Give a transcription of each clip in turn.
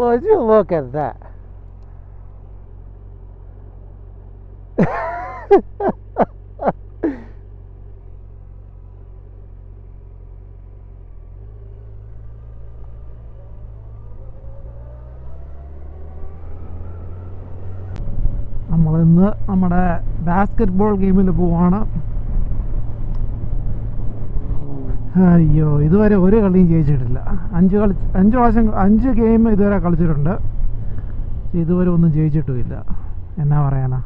Would you look at that? നമ്മളിന്ന് നമ്മുടെ basket ball ഗെയിമിൽ പോവാണ്. അയ്യോ, ഇതുവരെ ഒരു കളിയും ജയിച്ചിട്ടില്ല. 5 ഗെയിം ഇതുവരെ കളിച്ചിട്ടുണ്ട്. ഇതുവരെ ഒന്നും ജയിച്ചിട്ടുമില്ല. എന്നാ പറയാനാ,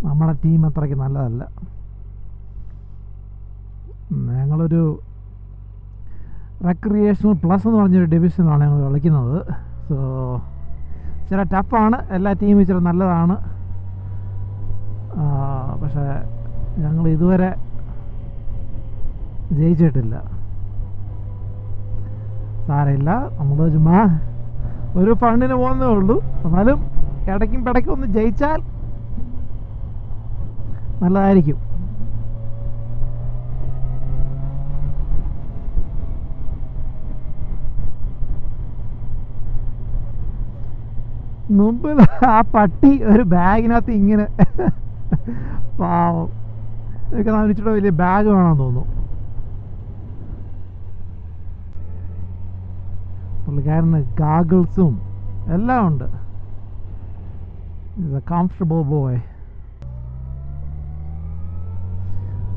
നമ്മുടെ ടീം അത്രയ്ക്ക് നല്ലതല്ല. ഞങ്ങളൊരു റെക്രിയേഷണൽ പ്ലസ് എന്ന് പറഞ്ഞൊരു ഡിവിഷനാണ് ഞങ്ങൾ കളിക്കുന്നത്. സോ ചില ടഫാണ്, എല്ലാ ടീമും ഇച്ചിരി നല്ലതാണ്. പക്ഷേ ഞങ്ങൾ ഇതുവരെ ജയിച്ചിട്ടില്ല. സാരമില്ല, നമ്മൾ ചുമ്മാ ഒരു ഫണ്ടിന് പോകുന്നേ ഉള്ളൂ. എന്നാലും ഇടയ്ക്കും പിടയ്ക്കും ഒന്ന് ജയിച്ചാൽ നല്ലതായിരിക്കും. മുമ്പിൽ ആ പട്ടി ഒരു ബാഗിനകത്ത് ഇങ്ങനെ പാവം, എനിക്ക് ഇച്ചിരി വലിയ ബാഗ് വേണമെന്ന് തോന്നുന്നു. പുള്ളിക്കാരന് ഗാഗിൾസും എല്ലാം ഉണ്ട്. It's A comfortable boy.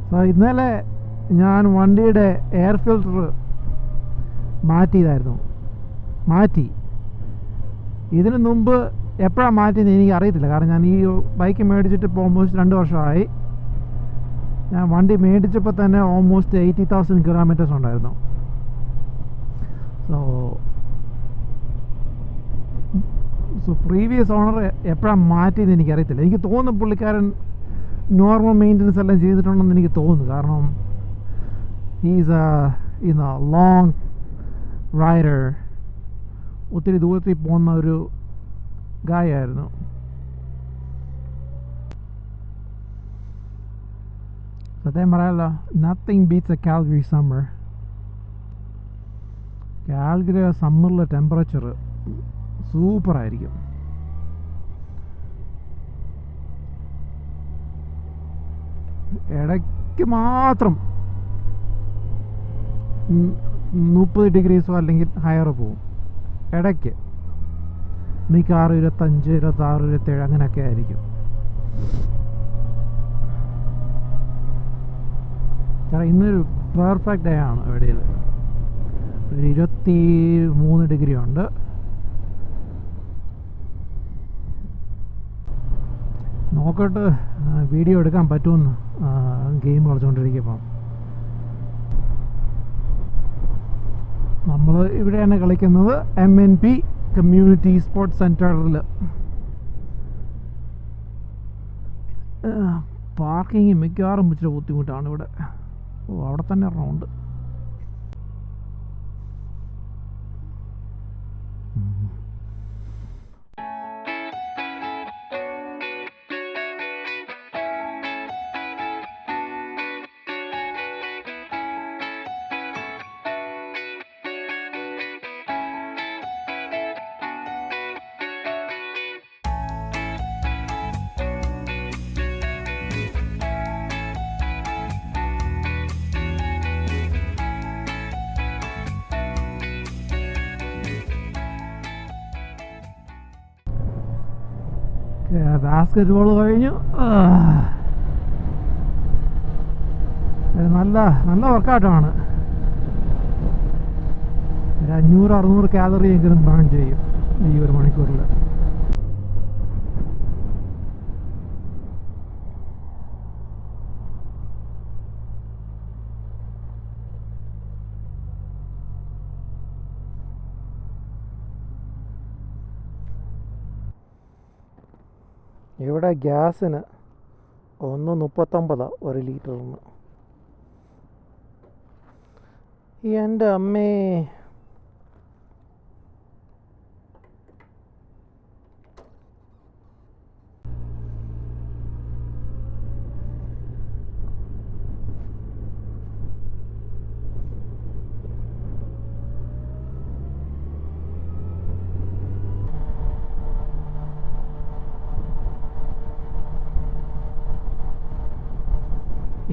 So ഇന്നലെ ഞാൻ വണ്ടിയുടെ എയർ ഫിൽറ്റർ മാറ്റി. ഇതിന് മുമ്പ് എപ്പോഴാണ് മാറ്റിയെന്ന് എനിക്ക് അറിയത്തില്ല. കാരണം ഞാൻ ഈ ബൈക്ക് മേടിച്ചിട്ട് ഇപ്പോൾ ഓൾമോസ്റ്റ് 2 വർഷമായി. ഞാൻ വണ്ടി മേടിച്ചപ്പോൾ തന്നെ ഓൾമോസ്റ്റ് 80,000 കിലോമീറ്റേഴ്സ് ഉണ്ടായിരുന്നു. സോ പ്രീവിയസ് ഓണർ എപ്പോഴാണ് മാറ്റിയെന്ന് എനിക്കറിയത്തില്ല. എനിക്ക് തോന്നുന്നു പുള്ളിക്കാരൻ നോർമൽ മെയിൻ്റനൻസ് എല്ലാം ചെയ്തിട്ടുണ്ടെന്ന് എനിക്ക് തോന്നുന്നു. കാരണം ഈസ് എ ലോങ് റൈഡർ, ഒത്തിരി ദൂരത്തിൽ പോകുന്ന ഒരു ഗായായിരുന്നു. സത്യം പറയാമല്ലോ, nothing beats a Calgary summer. Calgary സമ്മറിലെ ടെമ്പറേച്ചർ സൂപ്പറായിരിക്കും. ഇടയ്ക്ക് മാത്രം 30 ഡിഗ്രീസോ അല്ലെങ്കിൽ ഹയർ പോവും. ഇടയ്ക്ക് മിക്കവാറും 25, 26, 27 അങ്ങനെയൊക്കെ ആയിരിക്കും. കാരണം ഇന്നൊരു പെർഫെക്റ്റ് ഡേ ആണ്. എവിടെയിൽ ഒരു 23 ഡിഗ്രി ഉണ്ട്. നോക്കട്ടെ വീഡിയോ എടുക്കാൻ പറ്റുമെന്ന്. ഗെയിം കളിച്ചുകൊണ്ടിരിക്കുമ്പം നമ്മൾ ഇവിടെയാണ് കളിക്കുന്നത്, MNP കമ്മ്യൂണിറ്റി സ്പോർട്സ് സെൻറ്ററിൽ. പാർക്കിങ് മിക്കവാറും ഇച്ചിരി ബുദ്ധിമുട്ടാണ് ഇവിടെ. അവിടെ തന്നെ റൗണ്ട്. ബാസ്കറ്റ് ബോൾ കഴിഞ്ഞു. നല്ല വർക്കൗട്ടാണ്. 500-600 കാലറി എങ്കിലും ബേൺ ചെയ്യും ഈ ഒരു മണിക്കൂറിൽ. ഇവിടെ ഗ്യാസിന് 1.39 1 ലിറ്ററിന്. എൻ്റെ അമ്മേ,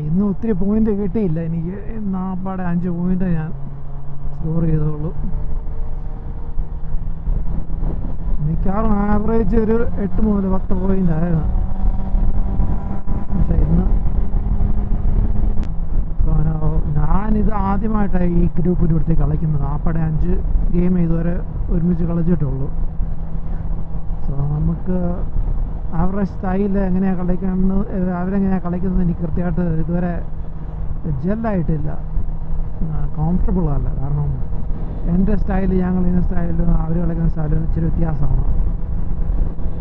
ഇന്ന് ഒത്തിരി പോയിന്റ് കിട്ടിയില്ല എനിക്ക്. നാപ്പാടെ 5 പോയിന്റ് ഞാൻ സ്കോർ ചെയ്തോളൂ. മിക്കവാറും ആവറേജ് ഒരു 8 മുതൽ 10 പോയിന്റ് ആയിരുന്നു. പക്ഷെ ഇന്ന് ഞാനിത് ആദ്യമായിട്ടാണ് ഈ ഗ്രൂപ്പിൻ്റെ അടുത്ത് കളിക്കുന്നത്. നാപ്പാടെ 5 ഗെയിം ഇതുവരെ ഒരുമിച്ച് കളിച്ചിട്ടുള്ളൂ. സോ നമുക്ക് അവരുടെ സ്റ്റൈൽ എങ്ങനെയാണ് കളിക്കുന്നത്, അവരെങ്ങനെയാണ് കളിക്കുന്നത് എനിക്ക് കൃത്യമായിട്ട് ഇതുവരെ ജെല്ലായിട്ടില്ല. കോംഫർട്ടബിൾ അല്ല. കാരണം എൻ്റെ സ്റ്റൈൽ, ഞാൻ കളിക്കുന്ന സ്റ്റൈലും അവർ കളിക്കുന്ന സ്റ്റൈലും ഇച്ചിരി വ്യത്യാസമാണ്.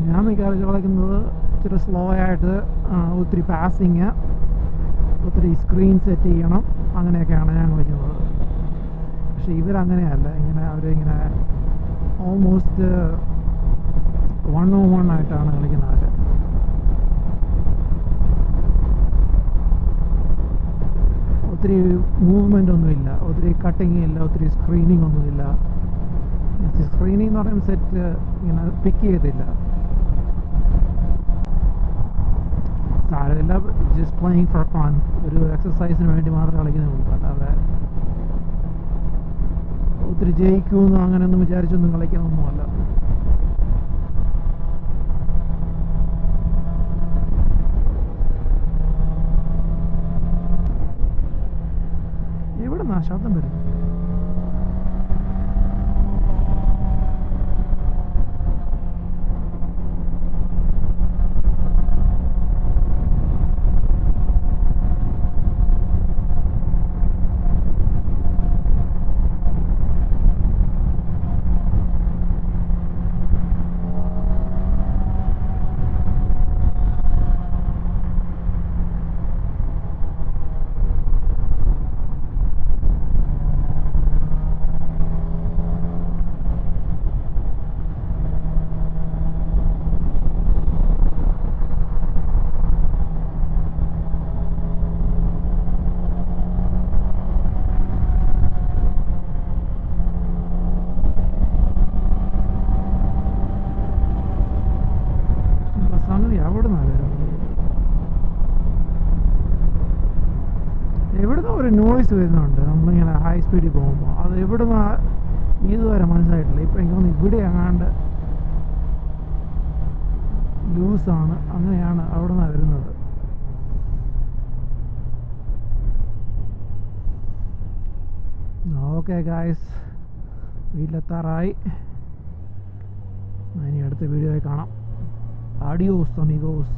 ഞാൻ മിക്കവാറും കളിക്കുന്നത് ഇച്ചിരി സ്ലോ ആയിട്ട്, ഒത്തിരി പാസിങ്, ഒത്തിരി സ്ക്രീൻ സെറ്റ് ചെയ്യണം, അങ്ങനെയൊക്കെയാണ് ഞാൻ കളിക്കുന്നത്. പക്ഷെ ഇവരങ്ങനെയല്ല. അവരിങ്ങനെ ഓൾമോസ്റ്റ് 1-on-1 ആയിട്ടാണ് കളിക്കുന്നത്. ഒത്തിരി മൂവ്മെൻ്റ് ഒന്നുമില്ല, ഒത്തിരി കട്ടിങ് ഇല്ല, ഒത്തിരി സ്ക്രീനിങ് ഒന്നുമില്ല. സ്ക്രീനിങ് എന്ന് പറയുമ്പോൾ സെറ്റ് ഇങ്ങനെ പിക്ക് ചെയ്തില്ല. സാരമില്ല, ജസ്റ്റ് പ്ലേയിങ് ഫോർ ഫൺ, ഒരു എക്സസൈസിന് വേണ്ടി മാത്രം കളിക്കുന്നേ. അല്ലാതെ ഒത്തിരി ജയിക്കുമെന്നോ അങ്ങനെയൊന്നും വിചാരിച്ചൊന്നും കളിക്കുന്നൊന്നുമല്ല. എവിടുന്നാ ശബ്ദം വരും? എവിടുന്ന് ഒരു നോയ്സ് വരുന്നുണ്ട് നമ്മളിങ്ങനെ ഹൈ സ്പീഡിൽ പോകുമ്പോൾ. അത് എവിടുന്ന് ഇതുവരെ മനസ്സിലായിട്ടില്ല. ഇപ്പം എനിക്ക് തോന്നുന്നു ഇവിടെ എങ്ങാണ്ട് ലൂസാണ്, അങ്ങനെയാണ് അവിടെ നിന്നാണ് വരുന്നത്. ഓക്കെ ഗായ്സ്, വീട്ടിലെത്താറായി. ഇനി അടുത്ത വീഡിയോയിൽ കാണാം. Adios amigos.